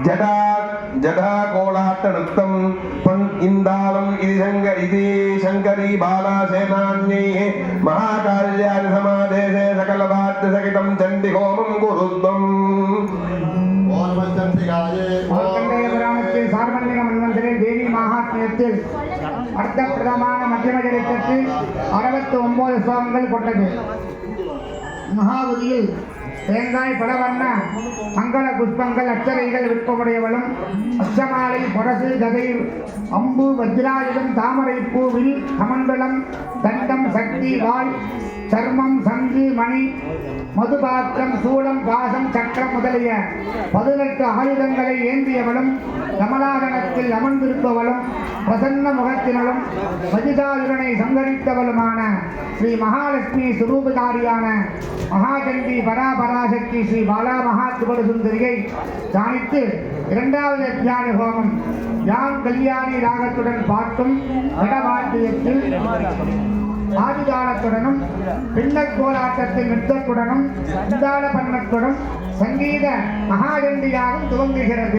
जडा कोलाट्ट नृत्तं पन् इंदालम इति शंकरी बाला सेनान्ये महाकाल्यादि समादेशे सकलवाद्य सहितं चंडी होमं कुरुद्वम् देवी महात्म्यத்தில் அர்த்த பிரதமான மத்தியம சரித்திரத்தில் 69 ஸ்லோகங்கள் கொண்டது. மகாபலியில் தேங்காய் பலவண்ண மங்கள புஷ்பங்கள் அச்சரைகள் விருப்பமுடையவளும் அச்சமாலை பொரசு கதை அம்பு வஜ்ராயுதம் தாமரை பூவில் கமண்டலம் தண்டம் சக்தி வாள் சர்மம் சங்கு மணி மதுபாத்திரம் சூளம் பாசம் சக்கரம் முதலிய 18 ஆயுதங்களை ஏந்தியவளும் கமலாதனத்தில் அமர்ந்திருப்பவளும் பிரசன்ன முகத்தினளும் மதிதாசுரனை சங்கரித்தவளுமான ஸ்ரீ மகாலட்சுமி சுரூபதாரியான மகாசண்டி பராபராசக்தி ஸ்ரீ பாலா மகாத்ரிபுர சுந்தரியை தியானித்து 2வது அத்தியான ஹோமம் யான் கல்யாணி ராகத்துடன் பார்க்கும் இடவாட்டியத்தில் ஆதிகாலத்துடனும் பின்னக் கோலாட்டத்தின் நிறுத்தத்துடனும் இந்தாள பண்ணத்துடன் சங்கீத மகாசண்டியாகவும் துவங்குகிறது.